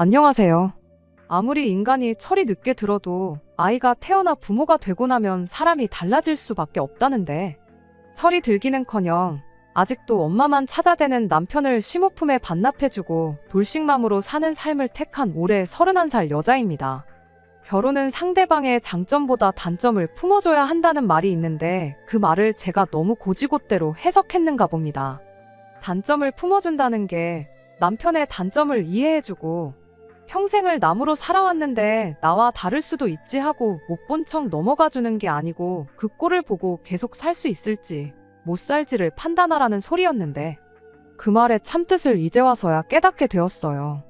안녕하세요. 아무리 인간이 철이 늦게 들어도 아이가 태어나 부모가 되고 나면 사람이 달라질 수밖에 없다는데 철이 들기는커녕 아직도 엄마만 찾아대는 남편을 심호품에 반납해주고 돌싱맘으로 사는 삶을 택한 올해 31살 여자입니다. 결혼은 상대방의 장점보다 단점을 품어줘야 한다는 말이 있는데 그 말을 제가 너무 고지고대로 해석했는가 봅니다. 단점을 품어준다는 게 남편의 단점을 이해해주고 평생을 남으로 살아왔는데 나와 다를 수도 있지 하고 못 본 척 넘어가주는 게 아니고 그 꼴을 보고 계속 살 수 있을지 못 살지를 판단하라는 소리였는데 그 말의 참뜻을 이제 와서야 깨닫게 되었어요.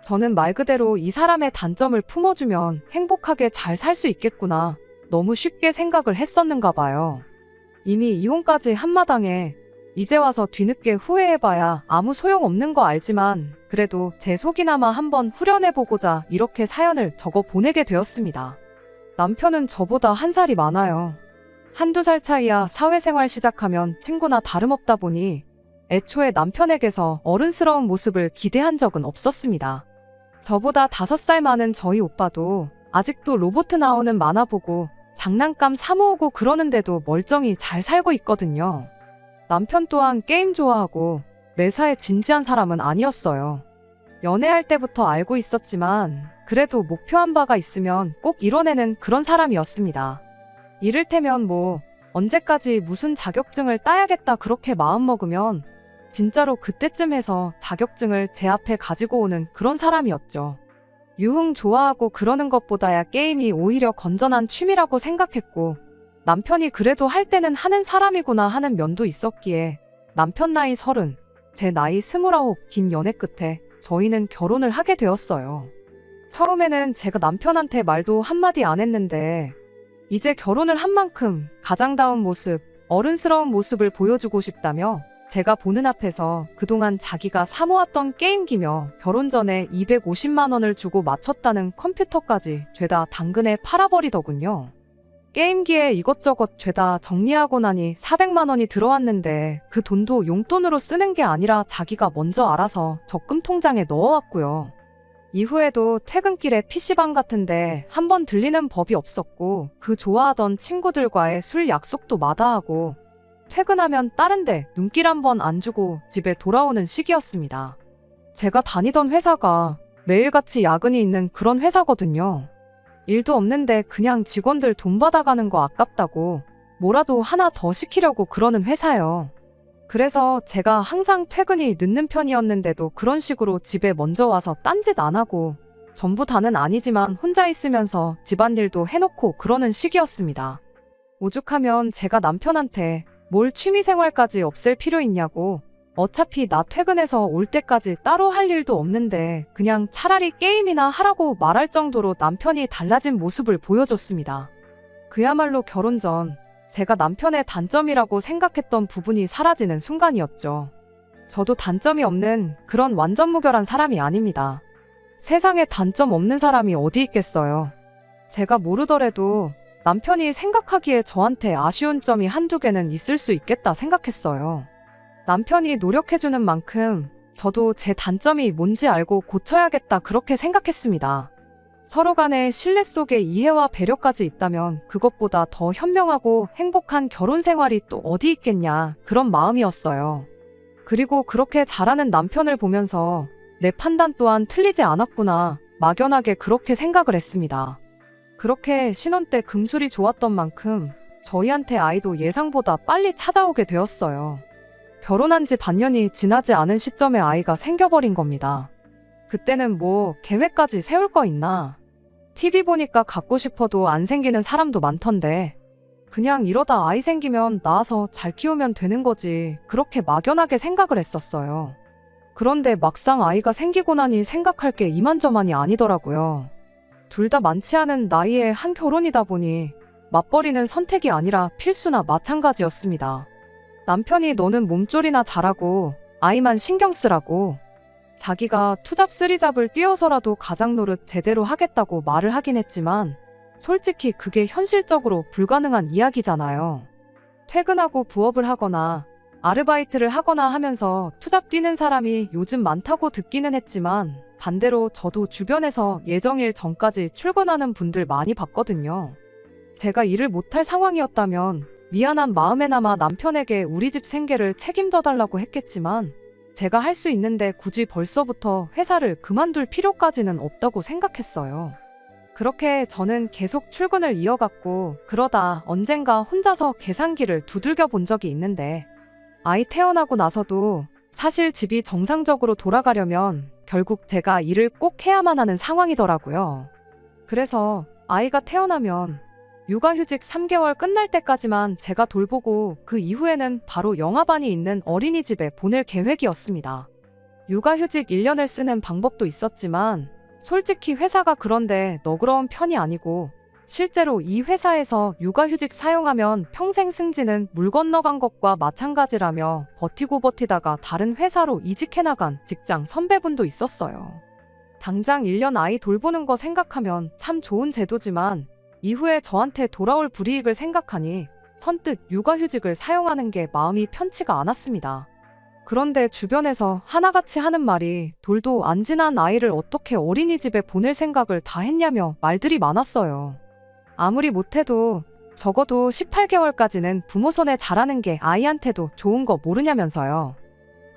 저는 말 그대로 이 사람의 단점을 품어주면 행복하게 잘 살 수 있겠구나 너무 쉽게 생각을 했었는가 봐요. 이미 이혼까지 한마당에 이제 와서 뒤늦게 후회해봐야 아무 소용없는 거 알지만 그래도 제 속이나마 한번 후련해보고자 이렇게 사연을 적어 보내게 되었습니다. 남편은 저보다 한 살이 많아요. 한두 살 차이야 사회생활 시작하면 친구나 다름없다 보니 애초에 남편에게서 어른스러운 모습을 기대한 적은 없었습니다. 저보다 5살 많은 저희 오빠도 아직도 로봇 나오는 만화 보고 장난감 사 모으고 그러는데도 멀쩡히 잘 살고 있거든요. 남편 또한 게임 좋아하고 매사에 진지한 사람은 아니었어요. 연애할 때부터 알고 있었지만 그래도 목표한 바가 있으면 꼭 이뤄내는 그런 사람이었습니다. 이를테면 뭐 언제까지 무슨 자격증을 따야겠다 그렇게 마음먹으면 진짜로 그때쯤 해서 자격증을 제 앞에 가지고 오는 그런 사람이었죠. 유흥 좋아하고 그러는 것보다야 게임이 오히려 건전한 취미라고 생각했고 남편이 그래도 할 때는 하는 사람이구나 하는 면도 있었기에 남편 나이 30, 제 나이 29 긴 연애 끝에 저희는 결혼을 하게 되었어요. 처음에는 제가 남편한테 말도 한마디 안 했는데 이제 결혼을 한 만큼 가장다운 모습, 어른스러운 모습을 보여주고 싶다며 제가 보는 앞에서 그동안 자기가 사모았던 게임기며 결혼 전에 250만 원을 주고 맞췄다는 컴퓨터까지 죄다 당근에 팔아버리더군요. 게임기에 이것저것 죄다 정리하고 나니 400만 원이 들어왔는데 그 돈도 용돈으로 쓰는 게 아니라 자기가 먼저 알아서 적금 통장에 넣어왔고요. 이후에도 퇴근길에 PC방 같은데 한번 들리는 법이 없었고 그 좋아하던 친구들과의 술 약속도 마다하고 퇴근하면 다른 데 눈길 한번 안 주고 집에 돌아오는 시기였습니다. 제가 다니던 회사가 매일같이 야근이 있는 그런 회사거든요. 일도 없는데 그냥 직원들 돈 받아가는 거 아깝다고 뭐라도 하나 더 시키려고 그러는 회사요. 그래서 제가 항상 퇴근이 늦는 편이었는데도 그런 식으로 집에 먼저 와서 딴짓 안 하고 전부 다는 아니지만 혼자 있으면서 집안일도 해놓고 그러는 시기였습니다. 오죽하면 제가 남편한테 뭘 취미생활까지 없앨 필요 있냐고 어차피 나 퇴근해서 올 때까지 따로 할 일도 없는데 그냥 차라리 게임이나 하라고 말할 정도로 남편이 달라진 모습을 보여줬습니다. 그야말로 결혼 전 제가 남편의 단점이라고 생각했던 부분이 사라지는 순간이었죠. 저도 단점이 없는 그런 완전 무결한 사람이 아닙니다. 세상에 단점 없는 사람이 어디 있겠어요. 제가 모르더라도 남편이 생각하기에 저한테 아쉬운 점이 한두 개는 있을 수 있겠다 생각했어요. 남편이 노력해주는 만큼 저도 제 단점이 뭔지 알고 고쳐야겠다 그렇게 생각했습니다. 서로 간의 신뢰 속에 이해와 배려까지 있다면 그것보다 더 현명하고 행복한 결혼 생활이 또 어디 있겠냐 그런 마음이었어요. 그리고 그렇게 잘하는 남편을 보면서 내 판단 또한 틀리지 않았구나 막연하게 그렇게 생각을 했습니다. 그렇게 신혼 때 금술이 좋았던 만큼 저희한테 아이도 예상보다 빨리 찾아오게 되었어요. 결혼한 지 반년이 지나지 않은 시점에 아이가 생겨버린 겁니다. 그때는 뭐 계획까지 세울 거 있나? TV 보니까 갖고 싶어도 안 생기는 사람도 많던데 그냥 이러다 아이 생기면 낳아서 잘 키우면 되는 거지 그렇게 막연하게 생각을 했었어요. 그런데 막상 아이가 생기고 나니 생각할 게 이만저만이 아니더라고요. 둘 다 많지 않은 나이에 한 결혼이다 보니 맞벌이는 선택이 아니라 필수나 마찬가지였습니다. 남편이 너는 몸조리나 잘하고 아이만 신경 쓰라고 자기가 투잡 쓰리잡을 뛰어서라도 가장 노릇 제대로 하겠다고 말을 하긴 했지만 솔직히 그게 현실적으로 불가능한 이야기잖아요. 퇴근하고 부업을 하거나 아르바이트를 하거나 하면서 투잡 뛰는 사람이 요즘 많다고 듣기는 했지만 반대로 저도 주변에서 예정일 전까지 출근하는 분들 많이 봤거든요. 제가 일을 못할 상황이었다면 미안한 마음에나마 남편에게 우리 집 생계를 책임져 달라고 했겠지만 제가 할 수 있는데 굳이 벌써부터 회사를 그만둘 필요까지는 없다고 생각했어요. 그렇게 저는 계속 출근을 이어갔고 그러다 언젠가 혼자서 계산기를 두들겨 본 적이 있는데 아이 태어나고 나서도 사실 집이 정상적으로 돌아가려면 결국 제가 일을 꼭 해야만 하는 상황이더라고요. 그래서 아이가 태어나면 육아휴직 3개월 끝날 때까지만 제가 돌보고 그 이후에는 바로 영아반이 있는 어린이집에 보낼 계획이었습니다. 육아휴직 1년을 쓰는 방법도 있었지만 솔직히 회사가 그런데 너그러운 편이 아니고 실제로 이 회사에서 육아휴직 사용하면 평생 승진은 물 건너간 것과 마찬가지라며 버티고 버티다가 다른 회사로 이직해 나간 직장 선배분도 있었어요. 당장 1년 아이 돌보는 거 생각하면 참 좋은 제도지만 이후에 저한테 돌아올 불이익을 생각하니 선뜻 육아휴직을 사용하는 게 마음이 편치가 않았습니다. 그런데 주변에서 하나같이 하는 말이 돌도 안 지난 아이를 어떻게 어린이집에 보낼 생각을 다 했냐며 말들이 많았어요. 아무리 못해도 적어도 18개월까지는 부모 손에 자라는 게 아이한테도 좋은 거 모르냐면서요.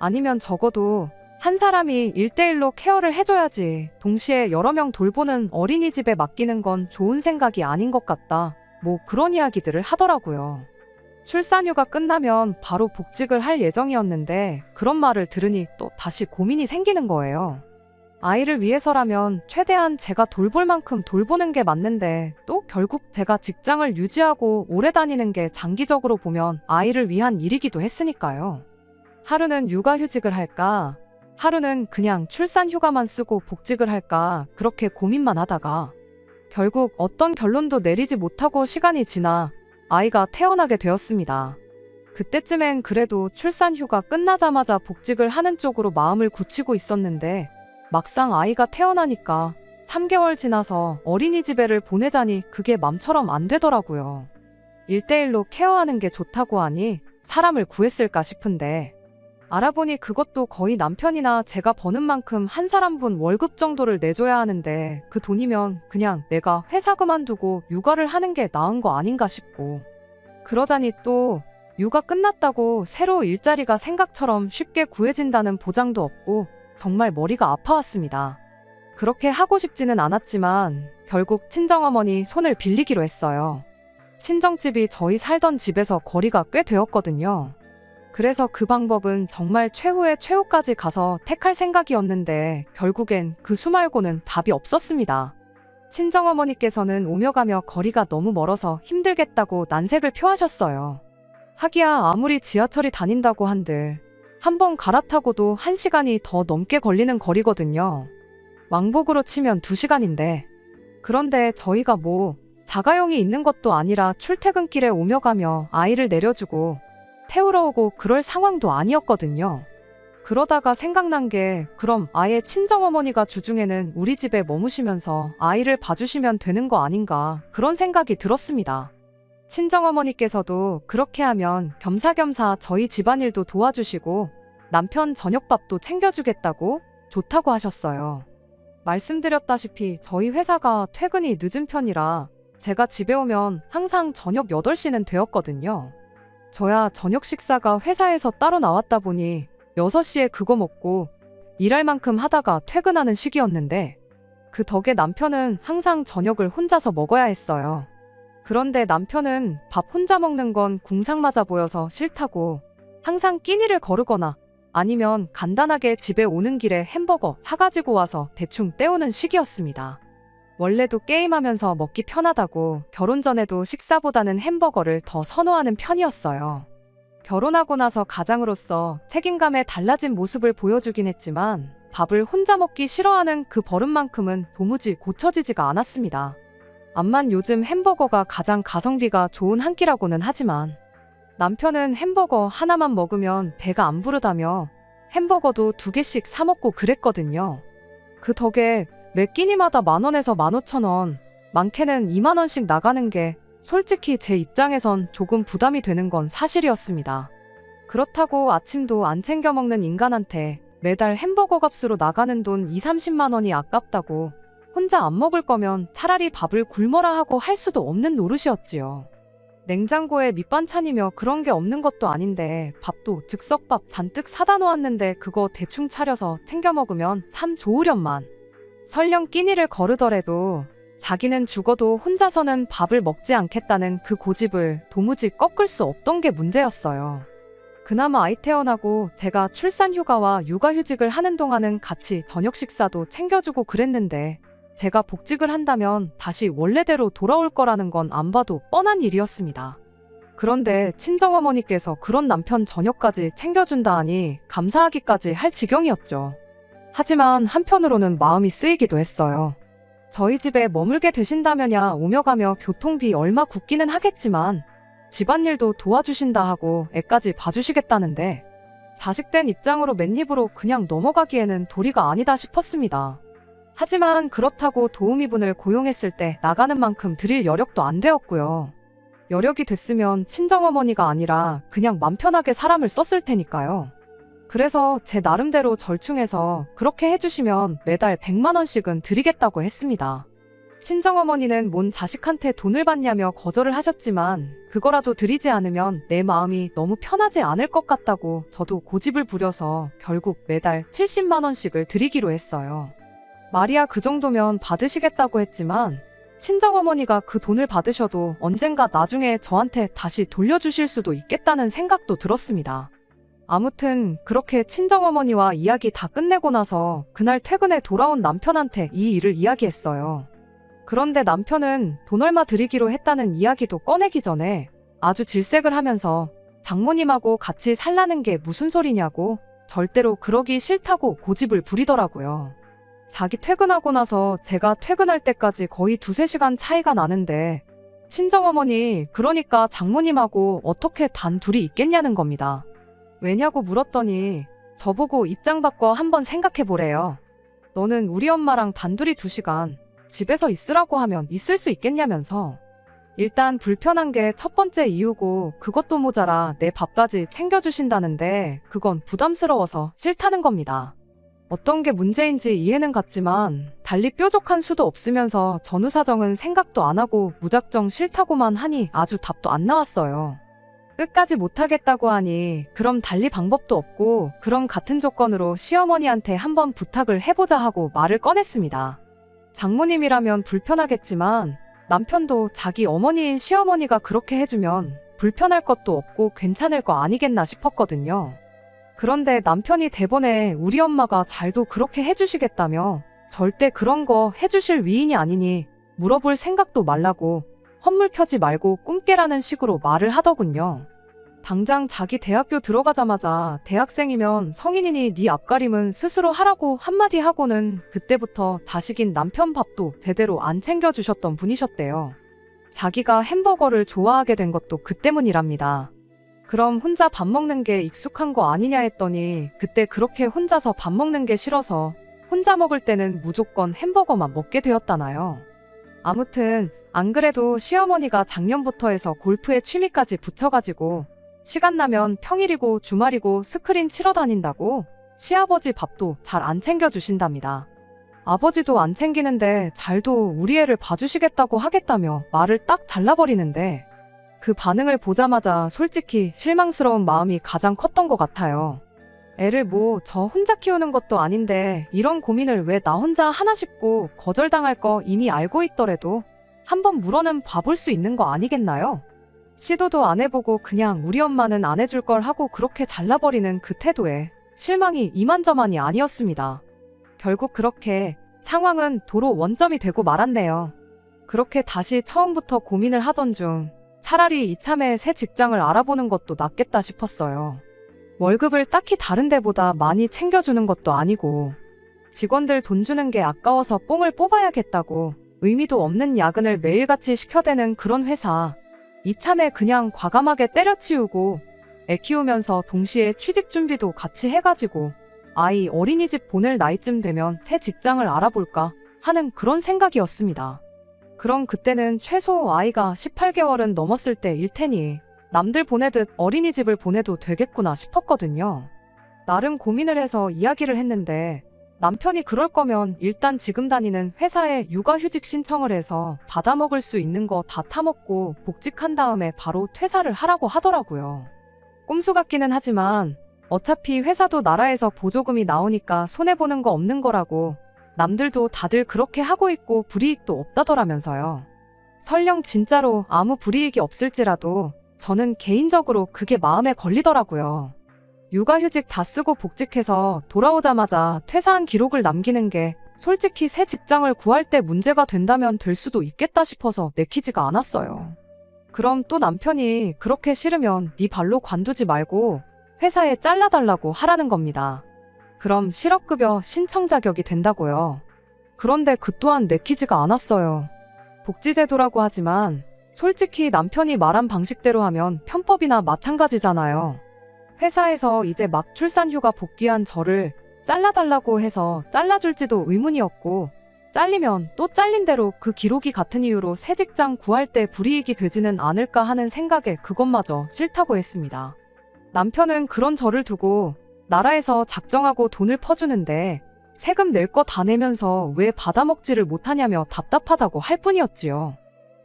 아니면 적어도 한 사람이 1대1로 케어를 해줘야지 동시에 여러 명 돌보는 어린이집에 맡기는 건 좋은 생각이 아닌 것 같다. 뭐 그런 이야기들을 하더라고요. 출산휴가 끝나면 바로 복직을 할 예정이었는데 그런 말을 들으니 또 다시 고민이 생기는 거예요. 아이를 위해서라면 최대한 제가 돌볼 만큼 돌보는 게 맞는데 또 결국 제가 직장을 유지하고 오래 다니는 게 장기적으로 보면 아이를 위한 일이기도 했으니까요. 하루는 육아휴직을 할까? 하루는 그냥 출산휴가만 쓰고 복직을 할까? 그렇게 고민만 하다가 결국 어떤 결론도 내리지 못하고 시간이 지나 아이가 태어나게 되었습니다. 그때쯤엔 그래도 출산휴가 끝나자마자 복직을 하는 쪽으로 마음을 굳히고 있었는데 막상 아이가 태어나니까 3개월 지나서 어린이집에를 보내자니 그게 맘처럼 안 되더라고요. 1대1로 케어하는 게 좋다고 하니 사람을 구했을까 싶은데 알아보니 그것도 거의 남편이나 제가 버는 만큼 한 사람분 월급 정도를 내줘야 하는데 그 돈이면 그냥 내가 회사 그만두고 육아를 하는 게 나은 거 아닌가 싶고 그러자니 또 육아 끝났다고 새로 일자리가 생각처럼 쉽게 구해진다는 보장도 없고 정말 머리가 아파왔습니다. 그렇게 하고 싶지는 않았지만 결국 친정어머니 손을 빌리기로 했어요. 친정집이 저희 살던 집에서 거리가 꽤 되었거든요. 그래서 그 방법은 정말 최후의 최후까지 가서 택할 생각이었는데 결국엔 그 수 말고는 답이 없었습니다. 친정어머니께서는 오며 가며 거리가 너무 멀어서 힘들겠다고 난색을 표하셨어요. 하기야 아무리 지하철이 다닌다고 한들 한 번 갈아타고도 1시간이 더 넘게 걸리는 거리거든요. 왕복으로 치면 2시간인데 그런데 저희가 뭐 자가용이 있는 것도 아니라 출퇴근길에 오며 가며 아이를 내려주고 태우러 오고 그럴 상황도 아니었거든요. 그러다가 생각난 게 그럼 아예 친정어머니가 주중에는 우리 집에 머무시면서 아이를 봐주시면 되는 거 아닌가 그런 생각이 들었습니다. 친정어머니께서도 그렇게 하면 겸사겸사 저희 집안일도 도와주시고 남편 저녁밥도 챙겨주겠다고 좋다고 하셨어요. 말씀드렸다시피 저희 회사가 퇴근이 늦은 편이라 제가 집에 오면 항상 저녁 8시는 되었거든요. 저야 저녁 식사가 회사에서 따로 나왔다 보니 6시에 그거 먹고 일할 만큼 하다가 퇴근하는 시기였는데 그 덕에 남편은 항상 저녁을 혼자서 먹어야 했어요. 그런데 남편은 밥 혼자 먹는 건 궁상 맞아 보여서 싫다고 항상 끼니를 거르거나 아니면 간단하게 집에 오는 길에 햄버거 사가지고 와서 대충 때우는 시기였습니다. 원래도 게임하면서 먹기 편하다고 결혼 전에도 식사보다는 햄버거를 더 선호하는 편이었어요. 결혼하고 나서 가장으로서 책임감에 달라진 모습을 보여주긴 했지만 밥을 혼자 먹기 싫어하는 그 버릇만큼은 도무지 고쳐지지가 않았습니다. 암만 요즘 햄버거가 가장 가성비가 좋은 한 끼라고는 하지만 남편은 햄버거 하나만 먹으면 배가 안 부르다며 햄버거도 2개씩 사 먹고 그랬거든요. 그 덕에 매 끼니마다 10,000원에서 15,000원, 많게는 20,000원씩 나가는 게 솔직히 제 입장에선 조금 부담이 되는 건 사실이었습니다. 그렇다고 아침도 안 챙겨 먹는 인간한테 매달 햄버거 값으로 나가는 돈 2, 30만 원이 아깝다고 혼자 안 먹을 거면 차라리 밥을 굶어라 하고 할 수도 없는 노릇이었지요. 냉장고에 밑반찬이며 그런 게 없는 것도 아닌데 밥도 즉석밥 잔뜩 사다 놓았는데 그거 대충 차려서 챙겨 먹으면 참 좋으련만. 설령 끼니를 거르더라도 자기는 죽어도 혼자서는 밥을 먹지 않겠다는 그 고집을 도무지 꺾을 수 없던 게 문제였어요. 그나마 아이 태어나고 제가 출산 휴가와 육아휴직을 하는 동안은 같이 저녁 식사도 챙겨주고 그랬는데 제가 복직을 한다면 다시 원래대로 돌아올 거라는 건 안 봐도 뻔한 일이었습니다. 그런데 친정어머니께서 그런 남편 저녁까지 챙겨준다 하니 감사하기까지 할 지경이었죠. 하지만 한편으로는 마음이 쓰이기도 했어요. 저희 집에 머물게 되신다면야 오며 가며 교통비 얼마 굳기는 하겠지만 집안일도 도와주신다 하고 애까지 봐주시겠다는데 자식된 입장으로 맨입으로 그냥 넘어가기에는 도리가 아니다 싶었습니다. 하지만 그렇다고 도우미분을 고용했을 때 나가는 만큼 드릴 여력도 안 되었고요. 여력이 됐으면 친정어머니가 아니라 그냥 맘 편하게 사람을 썼을 테니까요. 그래서 제 나름대로 절충해서 그렇게 해주시면 매달 100만 원씩은 드리겠다고 했습니다. 친정어머니는 뭔 자식한테 돈을 받냐며 거절을 하셨지만 그거라도 드리지 않으면 내 마음이 너무 편하지 않을 것 같다고 저도 고집을 부려서 결국 매달 70만 원씩을 드리기로 했어요. 말이야 그 정도면 받으시겠다고 했지만 친정어머니가 그 돈을 받으셔도 언젠가 나중에 저한테 다시 돌려주실 수도 있겠다는 생각도 들었습니다. 아무튼 그렇게 친정어머니와 이야기 다 끝내고 나서 그날 퇴근에 돌아온 남편한테 이 일을 이야기했어요. 그런데 남편은 돈 얼마 드리기로 했다는 이야기도 꺼내기 전에 아주 질색을 하면서 장모님하고 같이 살라는 게 무슨 소리냐고 절대로 그러기 싫다고 고집을 부리더라고요. 자기 퇴근하고 나서 제가 퇴근할 때까지 거의 2-3시간 차이가 나는데 친정어머니 그러니까 장모님하고 어떻게 단 둘이 있겠냐는 겁니다. 왜냐고 물었더니 저보고 입장 바꿔 한번 생각해보래요. 너는 우리 엄마랑 단둘이 2시간 집에서 있으라고 하면 있을 수 있겠냐면서. 일단 불편한 게 첫 번째 이유고 그것도 모자라 내 밥까지 챙겨주신다는데 그건 부담스러워서 싫다는 겁니다. 어떤 게 문제인지 이해는 갔지만 달리 뾰족한 수도 없으면서 전후 사정은 생각도 안 하고 무작정 싫다고만 하니 아주 답도 안 나왔어요. 끝까지 못하겠다고 하니 그럼 달리 방법도 없고 그럼 같은 조건으로 시어머니한테 한번 부탁을 해보자 하고 말을 꺼냈습니다. 장모님이라면 불편하겠지만 남편도 자기 어머니인 시어머니가 그렇게 해주면 불편할 것도 없고 괜찮을 거 아니겠나 싶었거든요. 그런데 남편이 대번에 우리 엄마가 잘도 그렇게 해주시겠다며 절대 그런 거 해주실 위인이 아니니 물어볼 생각도 말라고 헛물 켜지 말고 꿈깨라는 식으로 말을 하더군요. 당장 자기 대학교 들어가자마자 대학생이면 성인이니 네 앞가림은 스스로 하라고 한마디 하고는 그때부터 자식인 남편 밥도 제대로 안 챙겨주셨던 분이셨대요. 자기가 햄버거를 좋아하게 된 것도 그 때문이랍니다. 그럼 혼자 밥 먹는 게 익숙한 거 아니냐 했더니 그때 그렇게 혼자서 밥 먹는 게 싫어서 혼자 먹을 때는 무조건 햄버거만 먹게 되었다나요. 아무튼 안 그래도 시어머니가 작년부터 해서 골프에 취미까지 붙여가지고 시간 나면 평일이고 주말이고 스크린 치러 다닌다고 시아버지 밥도 잘 안 챙겨주신답니다. 아버지도 안 챙기는데 잘도 우리 애를 봐주시겠다고 하겠다며 말을 딱 잘라버리는데 그 반응을 보자마자 솔직히 실망스러운 마음이 가장 컸던 것 같아요. 애를 뭐 저 혼자 키우는 것도 아닌데 이런 고민을 왜 나 혼자 하나 싶고 거절당할 거 이미 알고 있더라도 한번 물어는 봐볼 수 있는 거 아니겠나요? 시도도 안 해보고 그냥 우리 엄마는 안 해줄 걸 하고 그렇게 잘라버리는 그 태도에 실망이 이만저만이 아니었습니다. 결국 그렇게 상황은 도로 원점이 되고 말았네요. 그렇게 다시 처음부터 고민을 하던 중 차라리 이참에 새 직장을 알아보는 것도 낫겠다 싶었어요. 월급을 딱히 다른 데보다 많이 챙겨주는 것도 아니고 직원들 돈 주는 게 아까워서 뽕을 뽑아야겠다고 의미도 없는 야근을 매일같이 시켜대는 그런 회사 이참에 그냥 과감하게 때려치우고 애 키우면서 동시에 취직 준비도 같이 해가지고 아이 어린이집 보낼 나이쯤 되면 새 직장을 알아볼까 하는 그런 생각이었습니다. 그럼 그때는 최소 아이가 18개월은 넘었을 때일 테니 남들 보내듯 어린이집을 보내도 되겠구나 싶었거든요. 나름 고민을 해서 이야기를 했는데 남편이 그럴 거면 일단 지금 다니는 회사에 육아휴직 신청을 해서 받아먹을 수 있는 거 다 타먹고 복직한 다음에 바로 퇴사를 하라고 하더라고요. 꼼수 같기는 하지만 어차피 회사도 나라에서 보조금이 나오니까 손해보는 거 없는 거라고 남들도 다들 그렇게 하고 있고 불이익도 없다더라면서요. 설령 진짜로 아무 불이익이 없을지라도 저는 개인적으로 그게 마음에 걸리더라고요. 육아휴직 다 쓰고 복직해서 돌아오자마자 퇴사한 기록을 남기는 게 솔직히 새 직장을 구할 때 문제가 된다면 될 수도 있겠다 싶어서 내키지가 않았어요. 그럼 또 남편이 그렇게 싫으면 네 발로 관두지 말고 회사에 잘라달라고 하라는 겁니다. 그럼 실업급여 신청 자격이 된다고요. 그런데 그 또한 내키지가 않았어요. 복지제도라고 하지만 솔직히 남편이 말한 방식대로 하면 편법이나 마찬가지잖아요. 회사에서 이제 막 출산휴가 복귀한 저를 잘라달라고 해서 잘라줄지도 의문이었고 잘리면 또 잘린 대로 그 기록이 같은 이유로 새 직장 구할 때 불이익이 되지는 않을까 하는 생각에 그것마저 싫다고 했습니다. 남편은 그런 저를 두고 나라에서 작정하고 돈을 퍼주는데 세금 낼 거 다 내면서 왜 받아먹지를 못하냐며 답답하다고 할 뿐이었지요.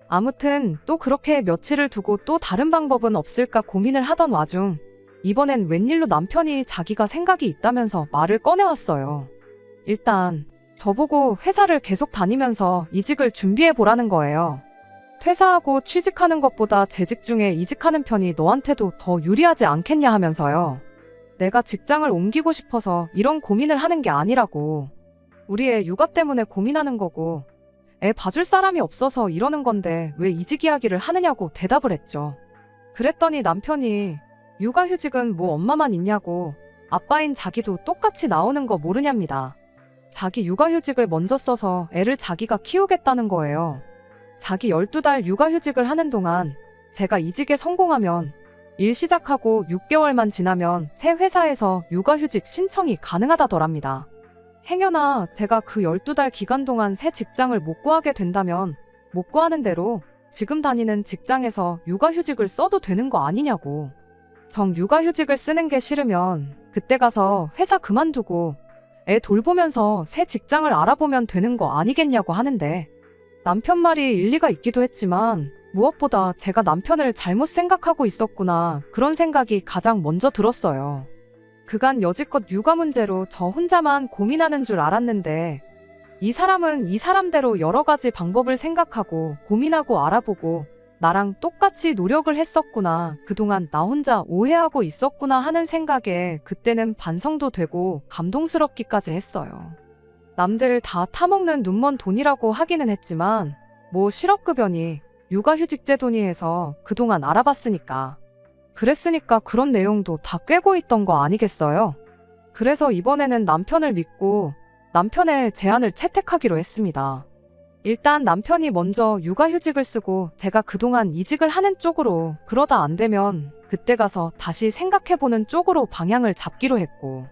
아무튼 또 그렇게 며칠을 두고 또 다른 방법은 없을까 고민을 하던 와중 이번엔 웬일로 남편이 자기가 생각이 있다면서 말을 꺼내왔어요. 일단 저보고 회사를 계속 다니면서 이직을 준비해보라는 거예요. 퇴사하고 취직하는 것보다 재직 중에 이직하는 편이 너한테도 더 유리하지 않겠냐 하면서요. 내가 직장을 옮기고 싶어서 이런 고민을 하는 게 아니라고. 우리 애 육아 때문에 고민하는 거고 애 봐줄 사람이 없어서 이러는 건데 왜 이직 이야기를 하느냐고 대답을 했죠. 그랬더니 남편이 육아휴직은 뭐 엄마만 있냐고 아빠인 자기도 똑같이 나오는 거 모르냐입니다. 자기 육아휴직을 먼저 써서 애를 자기가 키우겠다는 거예요. 자기 12달 육아휴직을 하는 동안 제가 이직에 성공하면 일 시작하고 6개월만 지나면 새 회사에서 육아휴직 신청이 가능하다더랍니다. 행여나 제가 그 12달 기간 동안 새 직장을 못 구하게 된다면 못 구하는 대로 지금 다니는 직장에서 육아휴직을 써도 되는 거 아니냐고. 정 육아휴직을 쓰는 게 싫으면 그때 가서 회사 그만두고 애 돌보면서 새 직장을 알아보면 되는 거 아니겠냐고 하는데 남편 말이 일리가 있기도 했지만 무엇보다 제가 남편을 잘못 생각하고 있었구나 그런 생각이 가장 먼저 들었어요. 그간 여지껏 육아 문제로 저 혼자만 고민하는 줄 알았는데 이 사람은 이 사람대로 여러 가지 방법을 생각하고 고민하고 알아보고 나랑 똑같이 노력을 했었구나. 그동안 나 혼자 오해하고 있었구나 하는 생각에 그때는 반성도 되고 감동스럽기까지 했어요. 남들 다 타먹는 눈먼 돈이라고 하기는 했지만 뭐 실업급여니 육아휴직제도니 해서 그동안 알아봤으니까. 그랬으니까 그런 내용도 다 꿰고 있던 거 아니겠어요? 그래서 이번에는 남편을 믿고 남편의 제안을 채택하기로 했습니다. 일단 남편이 먼저 육아휴직을 쓰고 제가 그동안 이직을 하는 쪽으로 그러다 안 되면 그때 가서 다시 생각해보는 쪽으로 방향을 잡기로 했고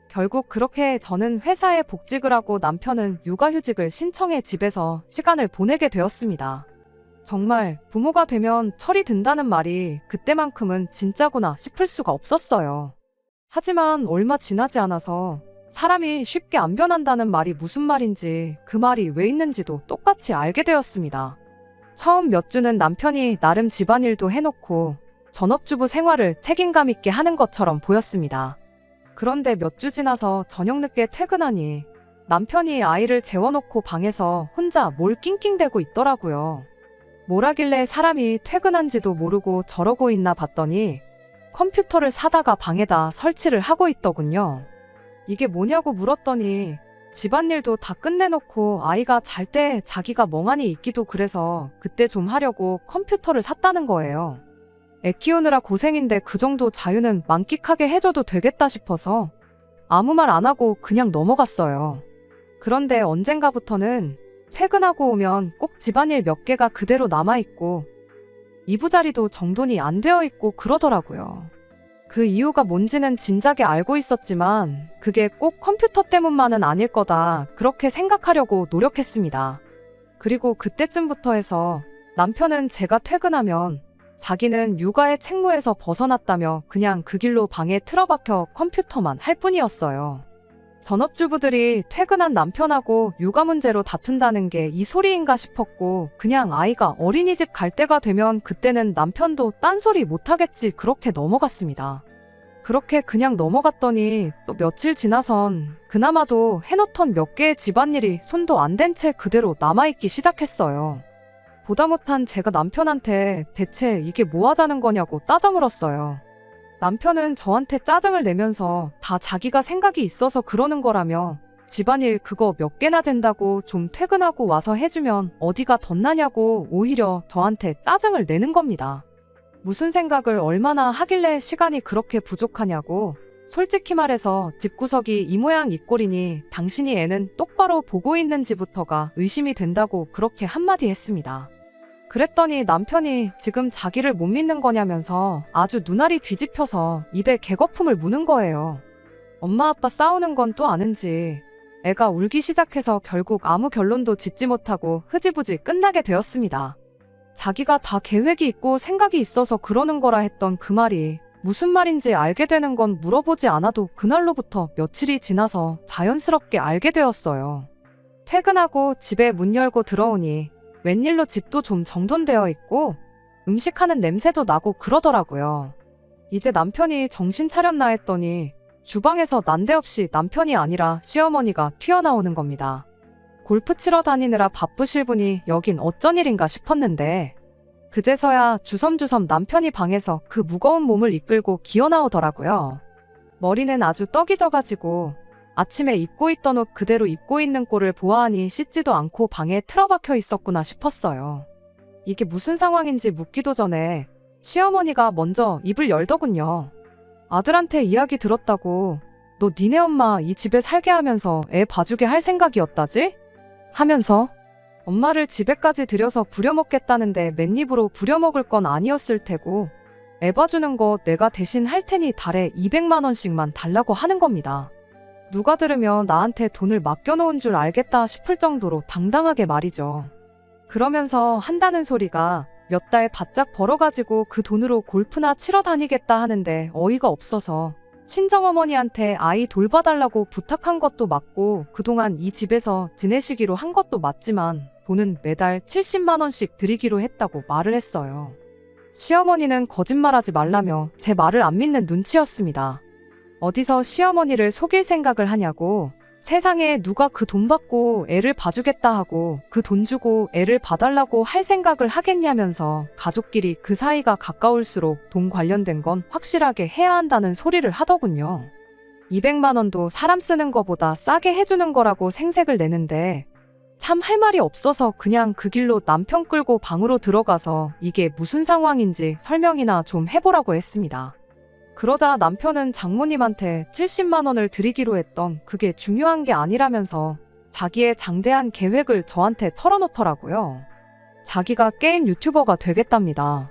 결국 그렇게 저는 회사에 복직을 하고 남편은 육아휴직을 신청해 집에서 시간을 보내게 되었습니다. 정말 부모가 되면 철이 든다는 말이 그때만큼은 진짜구나 싶을 수가 없었어요. 하지만 얼마 지나지 않아서 사람이 쉽게 안 변한다는 말이 무슨 말인지 그 말이 왜 있는지도 똑같이 알게 되었습니다. 처음 몇 주는 남편이 나름 집안일도 해놓고 전업주부 생활을 책임감 있게 하는 것처럼 보였습니다. 그런데 몇 주 지나서 저녁 늦게 퇴근하니 남편이 아이를 재워놓고 방에서 혼자 뭘 낑낑대고 있더라고요. 뭘 하길래 사람이 퇴근한지도 모르고 저러고 있나 봤더니 컴퓨터를 사다가 방에다 설치를 하고 있더군요. 이게 뭐냐고 물었더니 집안일도 다 끝내놓고 아이가 잘 때 자기가 멍하니 있기도 그래서 그때 좀 하려고 컴퓨터를 샀다는 거예요. 애 키우느라 고생인데 그 정도 자유는 만끽하게 해줘도 되겠다 싶어서 아무 말 안 하고 그냥 넘어갔어요. 그런데 언젠가부터는 퇴근하고 오면 꼭 집안일 몇 개가 그대로 남아있고 이부자리도 정돈이 안 되어 있고 그러더라고요. 그 이유가 뭔지는 진작에 알고 있었지만 그게 꼭 컴퓨터 때문만은 아닐 거다 그렇게 생각하려고 노력했습니다. 그리고 그때쯤부터 해서 남편은 제가 퇴근하면 자기는 육아의 책무에서 벗어났다며 그냥 그 길로 방에 틀어박혀 컴퓨터만 할 뿐이었어요. 전업주부들이 퇴근한 남편하고 육아 문제로 다툰다는 게 이 소리인가 싶었고 그냥 아이가 어린이집 갈 때가 되면 그때는 남편도 딴소리 못하겠지 그렇게 넘어갔습니다. 그렇게 그냥 넘어갔더니 또 며칠 지나선 그나마도 해놓던 몇 개의 집안일이 손도 안 댄 채 그대로 남아있기 시작했어요. 보다 못한 제가 남편한테 대체 이게 뭐 하자는 거냐고 따져 물었어요. 남편은 저한테 짜증을 내면서 다 자기가 생각이 있어서 그러는 거라며 집안일 그거 몇 개나 된다고 좀 퇴근하고 와서 해주면 어디가 덧나냐고 오히려 저한테 짜증을 내는 겁니다. 무슨 생각을 얼마나 하길래 시간이 그렇게 부족하냐고 솔직히 말해서 집구석이 이 모양 이 꼴이니 당신이 애는 똑바로 보고 있는지부터가 의심이 된다고 그렇게 한마디 했습니다. 그랬더니 남편이 지금 자기를 못 믿는 거냐면서 아주 눈알이 뒤집혀서 입에 개거품을 무는 거예요. 엄마 아빠 싸우는 건 또 아는지 애가 울기 시작해서 결국 아무 결론도 짓지 못하고 흐지부지 끝나게 되었습니다. 자기가 다 계획이 있고 생각이 있어서 그러는 거라 했던 그 말이 무슨 말인지 알게 되는 건 물어보지 않아도 그날로부터 며칠이 지나서 자연스럽게 알게 되었어요. 퇴근하고 집에 문 열고 들어오니 웬일로 집도 좀 정돈되어 있고 음식하는 냄새도 나고 그러더라고요. 이제 남편이 정신 차렸나 했더니 주방에서 난데없이 남편이 아니라 시어머니가 튀어나오는 겁니다. 골프 치러 다니느라 바쁘실 분이 여긴 어쩐 일인가 싶었는데 그제서야 주섬주섬 남편이 방에서 그 무거운 몸을 이끌고 기어나오더라고요. 머리는 아주 떡이 져가지고 아침에 입고 있던 옷 그대로 입고 있는 꼴을 보아하니 씻지도 않고 방에 틀어박혀 있었구나 싶었어요. 이게 무슨 상황인지 묻기도 전에 시어머니가 먼저 입을 열더군요. 아들한테 이야기 들었다고 너 니네 엄마 이 집에 살게 하면서 애 봐주게 할 생각이었다지? 하면서 엄마를 집에까지 들여서 부려먹겠다는데 맨입으로 부려먹을 건 아니었을 테고 애 봐주는 거 내가 대신 할 테니 달에 200만 원씩만 달라고 하는 겁니다. 누가 들으면 나한테 돈을 맡겨놓은 줄 알겠다 싶을 정도로 당당하게 말이죠. 그러면서 한다는 소리가 몇 달 바짝 벌어가지고 그 돈으로 골프나 치러 다니겠다 하는데 어이가 없어서 친정어머니한테 아이 돌봐달라고 부탁한 것도 맞고 그동안 이 집에서 지내시기로 한 것도 맞지만 돈은 매달 70만 원씩 드리기로 했다고 말을 했어요. 시어머니는 거짓말하지 말라며 제 말을 안 믿는 눈치였습니다. 어디서 시어머니를 속일 생각을 하냐고 세상에 누가 그 돈 받고 애를 봐주겠다 하고 그 돈 주고 애를 봐달라고 할 생각을 하겠냐면서 가족끼리 그 사이가 가까울수록 돈 관련된 건 확실하게 해야 한다는 소리를 하더군요. 200만 원도 사람 쓰는 거보다 싸게 해주는 거라고 생색을 내는데 참 할 말이 없어서 그냥 그 길로 남편 끌고 방으로 들어가서 이게 무슨 상황인지 설명이나 좀 해보라고 했습니다. 그러자 남편은 장모님한테 70만 원을 드리기로 했던 그게 중요한 게 아니라면서 자기의 장대한 계획을 저한테 털어놓더라고요. 자기가 게임 유튜버가 되겠답니다.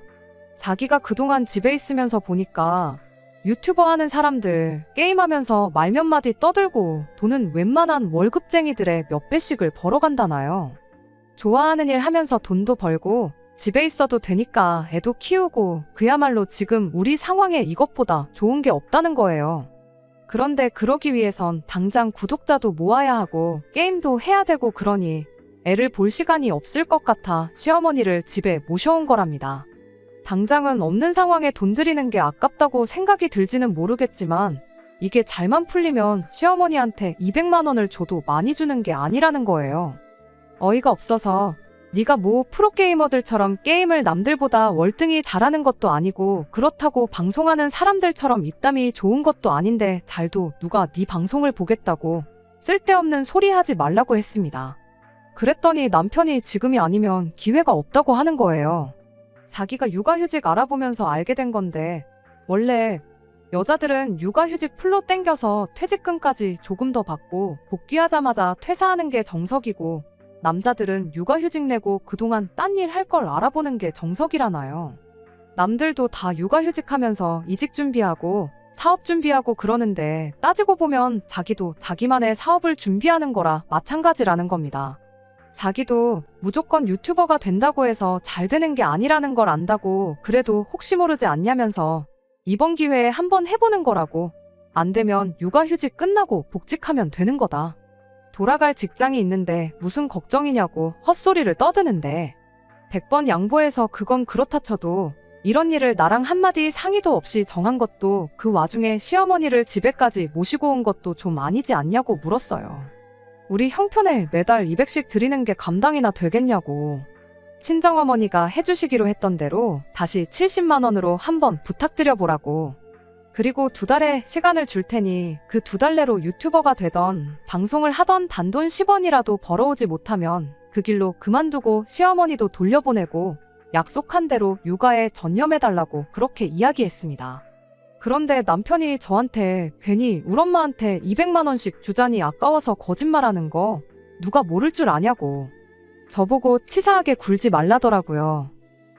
자기가 그동안 집에 있으면서 보니까 유튜버 하는 사람들 게임하면서 말 몇 마디 떠들고 돈은 웬만한 월급쟁이들의 몇 배씩을 벌어간다나요. 좋아하는 일 하면서 돈도 벌고 집에 있어도 되니까 애도 키우고 그야말로 지금 우리 상황에 이것보다 좋은 게 없다는 거예요. 그런데 그러기 위해선 당장 구독자도 모아야 하고 게임도 해야 되고 그러니 애를 볼 시간이 없을 것 같아 시어머니를 집에 모셔온 거랍니다. 당장은 없는 상황에 돈 들이는 게 아깝다고 생각이 들지는 모르겠지만 이게 잘만 풀리면 시어머니한테 200만 원을 줘도 많이 주는 게 아니라는 거예요. 어이가 없어서 네가 뭐 프로게이머들처럼 게임을 남들보다 월등히 잘하는 것도 아니고 그렇다고 방송하는 사람들처럼 입담이 좋은 것도 아닌데 잘도 누가 네 방송을 보겠다고 쓸데없는 소리 하지 말라고 했습니다. 그랬더니 남편이 지금이 아니면 기회가 없다고 하는 거예요. 자기가 육아휴직 알아보면서 알게 된 건데 원래 여자들은 육아휴직 풀로 땡겨서 퇴직금까지 조금 더 받고 복귀하자마자 퇴사하는 게 정석이고 남자들은 육아휴직 내고 그동안 딴 일 할 걸 알아보는 게 정석이라나요. 남들도 다 육아휴직하면서 이직 준비하고 사업 준비하고 그러는데 따지고 보면 자기도 자기만의 사업을 준비하는 거라 마찬가지라는 겁니다. 자기도 무조건 유튜버가 된다고 해서 잘 되는 게 아니라는 걸 안다고 그래도 혹시 모르지 않냐면서 이번 기회에 한번 해보는 거라고. 안 되면 육아휴직 끝나고 복직하면 되는 거다. 돌아갈 직장이 있는데 무슨 걱정이냐고 헛소리를 떠드는데 100번 양보해서 그건 그렇다 쳐도 이런 일을 나랑 한마디 상의도 없이 정한 것도 그 와중에 시어머니를 집에까지 모시고 온 것도 좀 아니지 않냐고 물었어요. 우리 형편에 매달 200씩 드리는 게 감당이나 되겠냐고. 친정어머니가 해주시기로 했던 대로 다시 70만 원으로 한번 부탁드려보라고. 그리고 2달의 시간을 줄 테니 그 2달 내로 유튜버가 되던 방송을 하던 단돈 10원이라도 벌어오지 못하면 그 길로 그만두고 시어머니도 돌려보내고 약속한 대로 육아에 전념해달라고 그렇게 이야기했습니다. 그런데 남편이 저한테 괜히 울 엄마한테 200만 원씩 주자니 아까워서 거짓말하는 거 누가 모를 줄 아냐고. 저보고 치사하게 굴지 말라더라고요.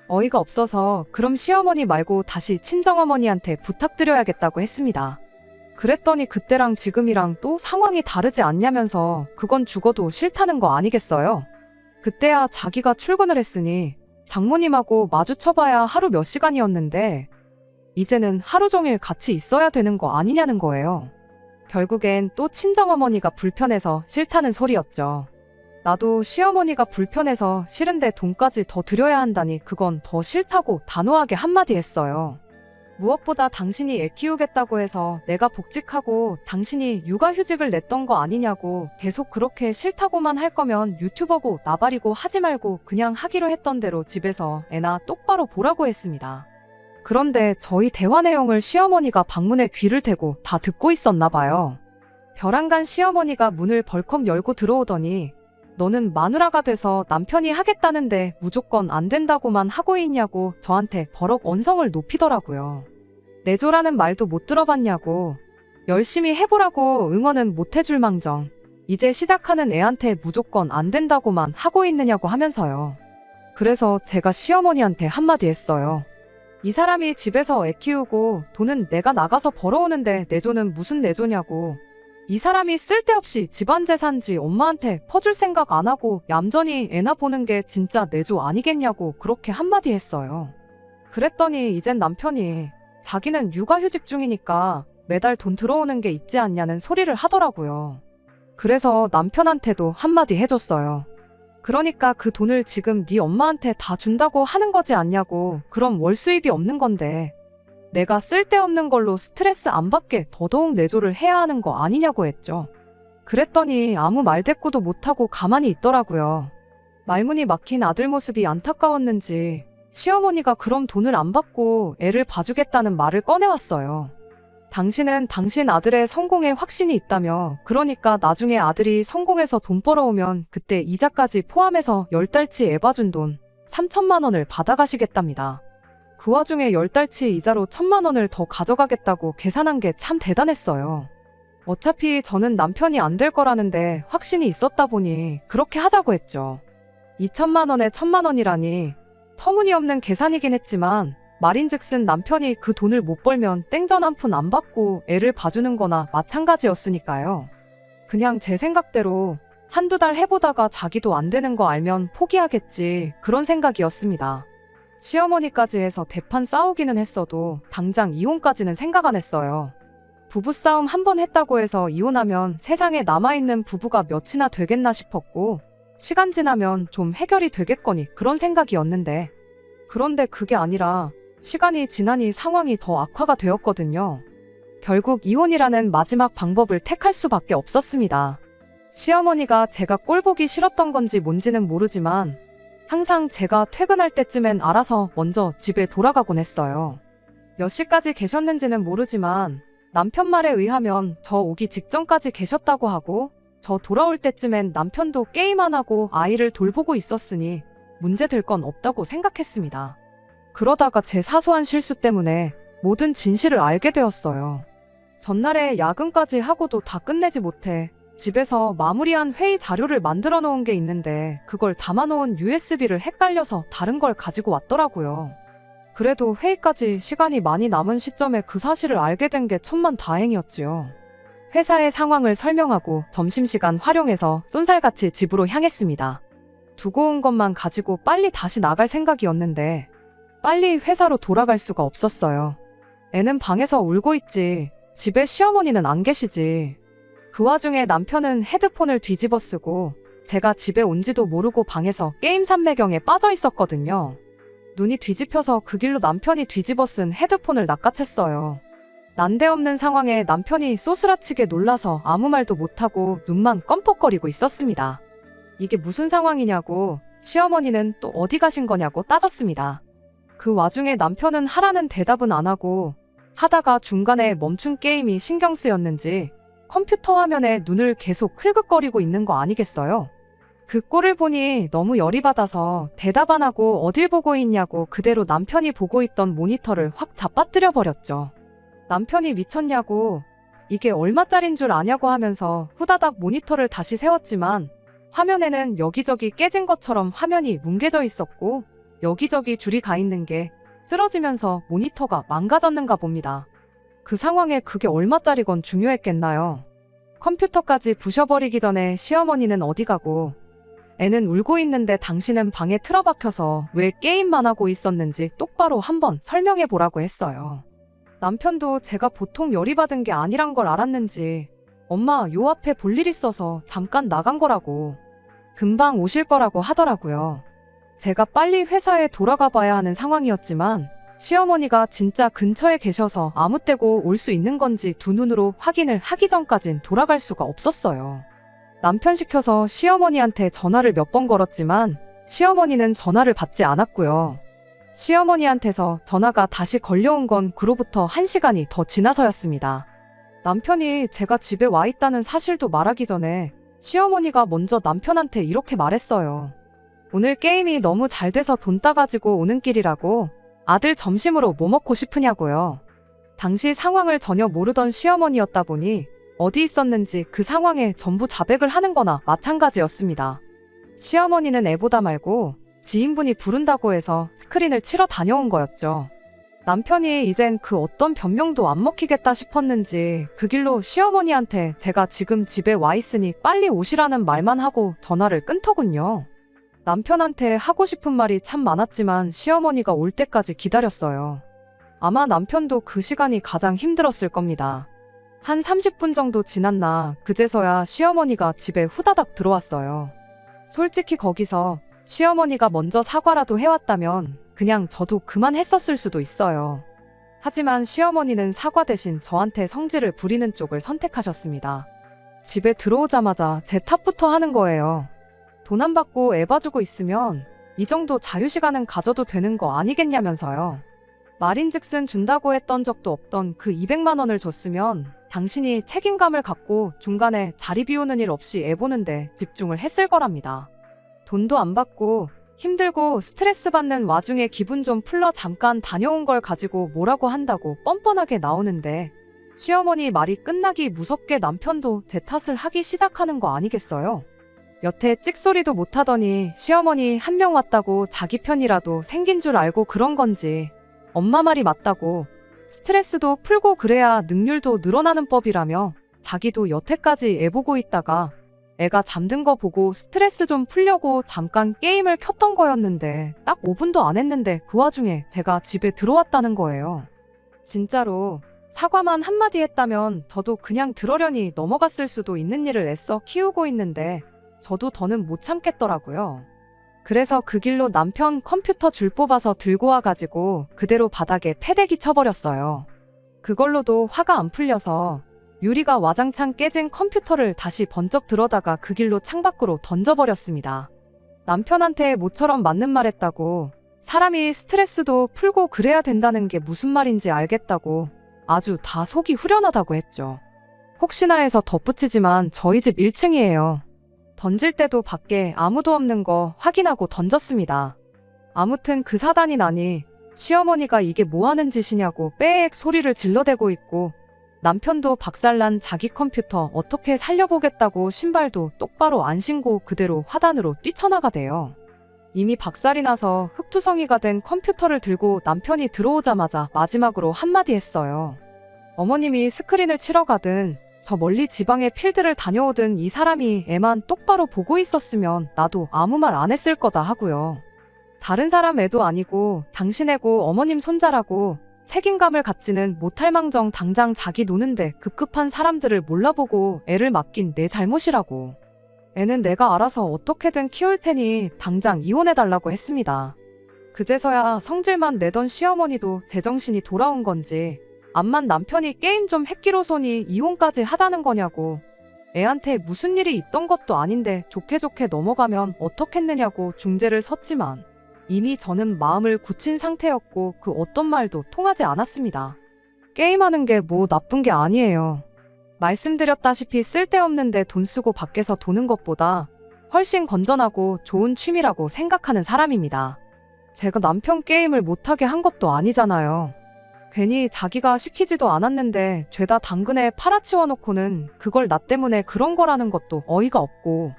어이가 없어서 그럼 시어머니 말고 다시 친정어머니한테 부탁드려야겠다고 했습니다. 그랬더니 그때랑 지금이랑 또 상황이 다르지 않냐면서 그건 죽어도 싫다는 거 아니겠어요? 그때야 자기가 출근을 했으니 장모님하고 마주쳐봐야 하루 몇 시간이었는데 이제는 하루 종일 같이 있어야 되는 거 아니냐는 거예요. 결국엔 또 친정어머니가 불편해서 싫다는 소리였죠. 나도 시어머니가 불편해서 싫은데 돈까지 더 드려야 한다니 그건 더 싫다고 단호하게 한마디 했어요. 무엇보다 당신이 애 키우겠다고 해서 내가 복직하고 당신이 육아휴직을 냈던 거 아니냐고 계속 그렇게 싫다고만 할 거면 유튜버고 나발이고 하지 말고 그냥 하기로 했던 대로 집에서 애나 똑바로 보라고 했습니다. 그런데 저희 대화 내용을 시어머니가 방문에 귀를 대고 다 듣고 있었나 봐요. 벼랑간 시어머니가 문을 벌컥 열고 들어오더니 너는 마누라가 돼서 남편이 하겠다는데 무조건 안 된다고만 하고 있냐고 저한테 버럭 언성을 높이더라고요. 내조라는 말도 못 들어봤냐고. 열심히 해보라고 응원은 못 해줄 망정. 이제 시작하는 애한테 무조건 안 된다고만 하고 있느냐고 하면서요. 그래서 제가 시어머니한테 한마디 했어요. 이 사람이 집에서 애 키우고 돈은 내가 나가서 벌어오는데 내조는 무슨 내조냐고. 이 사람이 쓸데없이 집안 재산지 엄마한테 퍼줄 생각 안 하고 얌전히 애나 보는 게 진짜 내조 아니겠냐고 그렇게 한마디 했어요. 그랬더니 이젠 남편이 자기는 육아휴직 중이니까 매달 돈 들어오는 게 있지 않냐는 소리를 하더라고요. 그래서 남편한테도 한마디 해줬어요. 그러니까 그 돈을 지금 네 엄마한테 다 준다고 하는 거지 않냐고. 그럼 월 수입이 없는 건데 내가 쓸데없는 걸로 스트레스 안 받게 더더욱 내조를 해야 하는 거 아니냐고 했죠. 그랬더니 아무 말대꾸도 못하고 가만히 있더라고요. 말문이 막힌 아들 모습이 안타까웠는지 시어머니가 그럼 돈을 안 받고 애를 봐주겠다는 말을 꺼내왔어요. 당신은 당신 아들의 성공에 확신이 있다며 그러니까 나중에 아들이 성공해서 돈 벌어오면 그때 이자까지 포함해서 10달치 애 봐준 돈 3천만 원을 받아가시겠답니다. 그 와중에 10달치 이자로 1,000만 원을 더 가져가겠다고 계산한 게 참 대단했어요. 어차피 저는 남편이 안 될 거라는데 확신이 있었다 보니 그렇게 하자고 했죠. 2천만 원에 1,000만 원이라니 터무니없는 계산이긴 했지만 말인즉슨 남편이 그 돈을 못 벌면 땡전 한 푼 안 받고 애를 봐주는 거나 마찬가지였으니까요. 그냥 제 생각대로 한두 달 해보다가 자기도 안 되는 거 알면 포기하겠지 그런 생각이었습니다. 시어머니까지 해서 대판 싸우기는 했어도 당장 이혼까지는 생각 안 했어요. 부부싸움 한 번 했다고 해서 이혼하면 세상에 남아있는 부부가 몇이나 되겠나 싶었고 시간 지나면 좀 해결이 되겠거니 그런 생각이었는데 그런데 그게 아니라 시간이 지나니 상황이 더 악화가 되었거든요. 결국 이혼이라는 마지막 방법을 택할 수밖에 없었습니다. 시어머니가 제가 꼴보기 싫었던 건지 뭔지는 모르지만 항상 제가 퇴근할 때쯤엔 알아서 먼저 집에 돌아가곤 했어요. 몇 시까지 계셨는지는 모르지만 남편 말에 의하면 저 오기 직전까지 계셨다고 하고 저 돌아올 때쯤엔 남편도 게임 안 하고 아이를 돌보고 있었으니 문제될 건 없다고 생각했습니다. 그러다가 제 사소한 실수 때문에 모든 진실을 알게 되었어요. 전날에 야근까지 하고도 다 끝내지 못해 집에서 마무리한 회의 자료를 만들어 놓은 게 있는데 그걸 담아놓은 USB를 헷갈려서 다른 걸 가지고 왔더라고요. 그래도 회의까지 시간이 많이 남은 시점에 그 사실을 알게 된 게 천만다행이었지요. 회사의 상황을 설명하고 점심시간 활용해서 쏜살같이 집으로 향했습니다. 두고 온 것만 가지고 빨리 다시 나갈 생각이었는데 빨리 회사로 돌아갈 수가 없었어요. 애는 방에서 울고 있지. 집에 시어머니는 안 계시지. 그 와중에 남편은 헤드폰을 뒤집어 쓰고 제가 집에 온지도 모르고 방에서 게임 산매경에 빠져 있었거든요. 눈이 뒤집혀서 그 길로 남편이 뒤집어 쓴 헤드폰을 낚아챘어요. 난데없는 상황에 남편이 쏘스라치게 놀라서 아무 말도 못하고 눈만 껌뻑거리고 있었습니다. 이게 무슨 상황이냐고 시어머니는 또 어디 가신 거냐고 따졌습니다. 그 와중에 남편은 하라는 대답은 안 하고 하다가 중간에 멈춘 게임이 신경 쓰였는지 컴퓨터 화면에 눈을 계속 흘긋거리고 있는 거 아니겠어요? 그 꼴을 보니 너무 열이 받아서 대답 안 하고 어딜 보고 있냐고 그대로 남편이 보고 있던 모니터를 확 잡아뜨려 버렸죠. 남편이 미쳤냐고 이게 얼마짜린 줄 아냐고 하면서 후다닥 모니터를 다시 세웠지만 화면에는 여기저기 깨진 것처럼 화면이 뭉개져 있었고 여기저기 줄이 가 있는 게 쓰러지면서 모니터가 망가졌는가 봅니다. 그 상황에 그게 얼마짜리건 중요했겠나요? 컴퓨터까지 부셔버리기 전에 시어머니는 어디 가고 애는 울고 있는데 당신은 방에 틀어박혀서 왜 게임만 하고 있었는지 똑바로 한번 설명해 보라고 했어요. 남편도 제가 보통 열이 받은 게 아니란 걸 알았는지 엄마 요 앞에 볼 일 있어서 잠깐 나간 거라고 금방 오실 거라고 하더라고요. 제가 빨리 회사에 돌아가 봐야 하는 상황이었지만 시어머니가 진짜 근처에 계셔서 아무 때고 올 수 있는 건지 두 눈으로 확인을 하기 전까진 돌아갈 수가 없었어요. 남편 시켜서 시어머니한테 전화를 몇 번 걸었지만 시어머니는 전화를 받지 않았고요. 시어머니한테서 전화가 다시 걸려온 건 그로부터 1시간이 더 지나서였습니다. 남편이 제가 집에 와 있다는 사실도 말하기 전에 시어머니가 먼저 남편한테 이렇게 말했어요. 오늘 게임이 너무 잘 돼서 돈 따가지고 오는 길이라고 아들 점심으로 뭐 먹고 싶으냐고요. 당시 상황을 전혀 모르던 시어머니였다 보니 어디 있었는지 그 상황에 전부 자백을 하는 거나 마찬가지였습니다. 시어머니는 애보다 말고 지인분이 부른다고 해서 스크린을 치러 다녀온 거였죠. 남편이 이젠 그 어떤 변명도 안 먹히겠다 싶었는지 그 길로 시어머니한테 제가 지금 집에 와 있으니 빨리 오시라는 말만 하고 전화를 끊더군요. 남편한테 하고 싶은 말이 참 많았지만 시어머니가 올 때까지 기다렸어요. 아마 남편도 그 시간이 가장 힘들었을 겁니다. 한 30분 정도 지났나 그제서야 시어머니가 집에 후다닥 들어왔어요. 솔직히 거기서 시어머니가 먼저 사과라도 해왔다면 그냥 저도 그만했었을 수도 있어요. 하지만 시어머니는 사과 대신 저한테 성질을 부리는 쪽을 선택하셨습니다. 집에 들어오자마자 제 탓부터 하는 거예요. 돈 안 받고 애 봐주고 있으면 이 정도 자유시간은 가져도 되는 거 아니겠냐면서요. 말인즉슨 준다고 했던 적도 없던 그 200만 원을 줬으면 당신이 책임감을 갖고 중간에 자리 비우는 일 없이 애 보는데 집중을 했을 거랍니다. 돈도 안 받고 힘들고 스트레스 받는 와중에 기분 좀 풀러 잠깐 다녀온 걸 가지고 뭐라고 한다고 뻔뻔하게 나오는데 시어머니 말이 끝나기 무섭게 남편도 제 탓을 하기 시작하는 거 아니겠어요? 여태 찍소리도 못하더니 시어머니 한 명 왔다고 자기 편이라도 생긴 줄 알고 그런 건지 엄마 말이 맞다고 스트레스도 풀고 그래야 능률도 늘어나는 법이라며 자기도 여태까지 애 보고 있다가 애가 잠든 거 보고 스트레스 좀 풀려고 잠깐 게임을 켰던 거였는데 딱 5분도 안 했는데 그 와중에 제가 집에 들어왔다는 거예요. 진짜로 사과만 한마디 했다면 저도 그냥 들으려니 넘어갔을 수도 있는 일을 애써 키우고 있는데 저도 더는 못 참겠더라고요. 그래서 그 길로 남편 컴퓨터 줄 뽑아서 들고 와가지고 그대로 바닥에 패대기 쳐버렸어요. 그걸로도 화가 안 풀려서 유리가 와장창 깨진 컴퓨터를 다시 번쩍 들어다가 그 길로 창밖으로 던져버렸습니다. 남편한테 모처럼 맞는 말 했다고 사람이 스트레스도 풀고 그래야 된다는 게 무슨 말인지 알겠다고 아주 다 속이 후련하다고 했죠. 혹시나 해서 덧붙이지만 저희 집 1층이에요. 던질 때도 밖에 아무도 없는 거 확인하고 던졌습니다. 아무튼 그 사단이 나니 시어머니가 이게 뭐 하는 짓이냐고 빼액 소리를 질러대고 있고 남편도 박살난 자기 컴퓨터 어떻게 살려보겠다고 신발도 똑바로 안 신고 그대로 화단으로 뛰쳐나가대요. 이미 박살이 나서 흙투성이가 된 컴퓨터를 들고 남편이 들어오자마자 마지막으로 한마디 했어요. 어머님이 스크린을 치러 가든 저 멀리 지방에 필드를 다녀오던 이 사람이 애만 똑바로 보고 있었으면 나도 아무 말 안 했을 거다 하고요. 다른 사람 애도 아니고 당신 애고 어머님 손자라고 책임감을 갖지는 못할 망정 당장 자기 노는데 급급한 사람들을 몰라보고 애를 맡긴 내 잘못이라고. 애는 내가 알아서 어떻게든 키울 테니 당장 이혼해달라고 했습니다. 그제서야 성질만 내던 시어머니도 제정신이 돌아온 건지 암만 남편이 게임 좀 했기로서니 이혼까지 하자는 거냐고, 애한테 무슨 일이 있던 것도 아닌데 좋게 좋게 넘어가면 어떻겠느냐고 중재를 섰지만 이미 저는 마음을 굳힌 상태였고 그 어떤 말도 통하지 않았습니다. 게임하는 게 뭐 나쁜 게 아니에요. 말씀드렸다시피 쓸데없는데 돈 쓰고 밖에서 도는 것보다 훨씬 건전하고 좋은 취미라고 생각하는 사람입니다. 제가 남편 게임을 못하게 한 것도 아니잖아요. 괜히 자기가 시키지도 않았는데 죄다 당근에 팔아치워 놓고는 그걸 나 때문에 그런 거라는 것도 어이가 없고,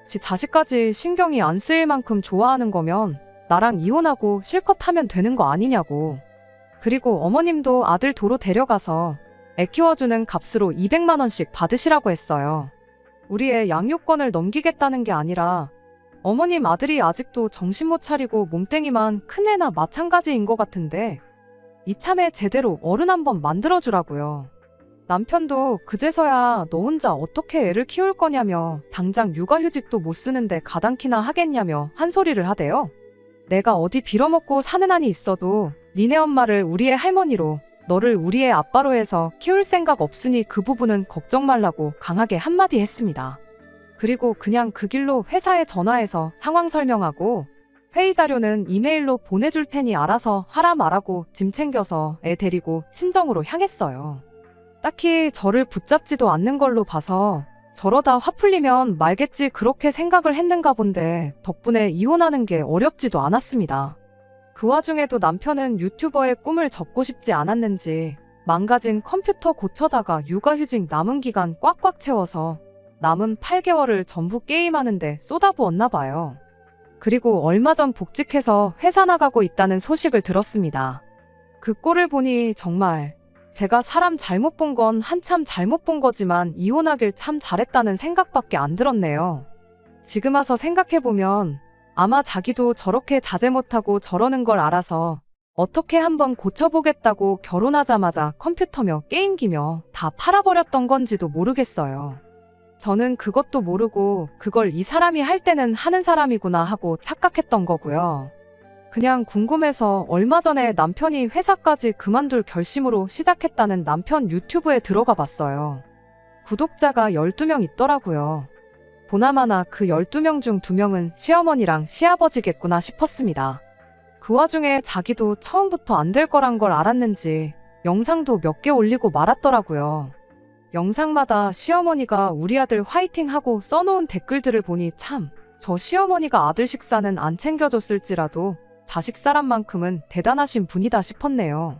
지 자식까지 신경이 안 쓰일 만큼 좋아하는 거면 나랑 이혼하고 실컷 하면 되는 거 아니냐고. 그리고 어머님도 아들 도로 데려가서 애 키워주는 값으로 200만 원씩 받으시라고 했어요. 우리 애 양육권을 넘기겠다는 게 아니라 어머님 아들이 아직도 정신 못 차리고 몸땡이만 큰 애나 마찬가지인 것 같은데 이참에 제대로 어른 한번 만들어주라고요. 남편도 그제서야 너 혼자 어떻게 애를 키울 거냐며 당장 육아휴직도 못 쓰는데 가당키나 하겠냐며 한 소리를 하대요. 내가 어디 빌어먹고 사는 한이 있어도 니네 엄마를 우리의 할머니로, 너를 우리의 아빠로 해서 키울 생각 없으니 그 부분은 걱정 말라고 강하게 한마디 했습니다. 그리고 그냥 그 길로 회사에 전화해서 상황 설명하고 회의 자료는 이메일로 보내줄 테니 알아서 하라 말하고 짐 챙겨서 애 데리고 친정으로 향했어요. 딱히 저를 붙잡지도 않는 걸로 봐서 저러다 화 풀리면 말겠지 그렇게 생각을 했는가 본데 덕분에 이혼하는 게 어렵지도 않았습니다. 그 와중에도 남편은 유튜버의 꿈을 접고 싶지 않았는지 망가진 컴퓨터 고쳐다가 육아휴직 남은 기간 꽉꽉 채워서 남은 8개월을 전부 게임하는데 쏟아부었나 봐요. 그리고 얼마 전 복직해서 회사 나가고 있다는 소식을 들었습니다. 그 꼴을 보니 정말 제가 사람 잘못 본 건 한참 잘못 본 거지만 이혼하길 참 잘했다는 생각밖에 안 들었네요. 지금 와서 생각해보면 아마 자기도 저렇게 자제 못하고 저러는 걸 알아서 어떻게 한번 고쳐보겠다고 결혼하자마자 컴퓨터며 게임기며 다 팔아버렸던 건지도 모르겠어요. 저는 그것도 모르고 그걸 이 사람이 할 때는 하는 사람이구나 하고 착각했던 거고요. 그냥 궁금해서 얼마 전에 남편이 회사까지 그만둘 결심으로 시작했다는 남편 유튜브에 들어가 봤어요. 구독자가 12명 있더라고요. 보나마나 그 12명 중 2명은 시어머니랑 시아버지겠구나 싶었습니다. 그 와중에 자기도 처음부터 안 될 거란 걸 알았는지 영상도 몇 개 올리고 말았더라고요. 영상마다 시어머니가 우리 아들 화이팅 하고 써놓은 댓글들을 보니 참, 저 시어머니가 아들 식사는 안 챙겨줬을지라도 자식 사람만큼은 대단하신 분이다 싶었네요.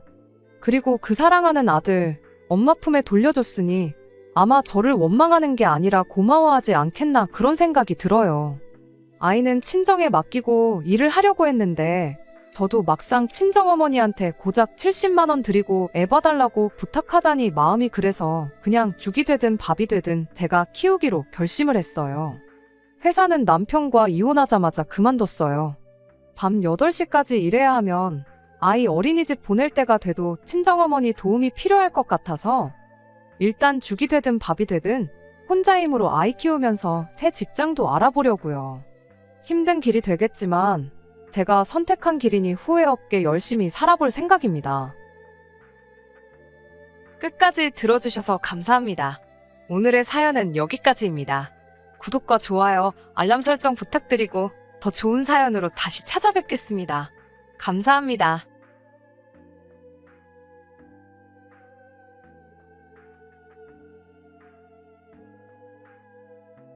그리고 그 사랑하는 아들, 엄마 품에 돌려줬으니 아마 저를 원망하는 게 아니라 고마워하지 않겠나 그런 생각이 들어요. 아이는 친정에 맡기고 일을 하려고 했는데 저도 막상 친정어머니한테 고작 70만 원 드리고 애 봐달라고 부탁하자니 마음이 그래서 그냥 죽이 되든 밥이 되든 제가 키우기로 결심을 했어요. 회사는 남편과 이혼하자마자 그만뒀어요. 밤 8시까지 일해야 하면 아이 어린이집 보낼 때가 돼도 친정어머니 도움이 필요할 것 같아서 일단 죽이 되든 밥이 되든 혼자 힘으로 아이 키우면서 새 직장도 알아보려고요. 힘든 길이 되겠지만 제가 선택한 길이니 후회 없게 열심히 살아볼 생각입니다. 끝까지 들어주셔서 감사합니다. 오늘의 사연은 여기까지입니다. 구독과 좋아요, 알람 설정 부탁드리고 더 좋은 사연으로 다시 찾아뵙겠습니다. 감사합니다.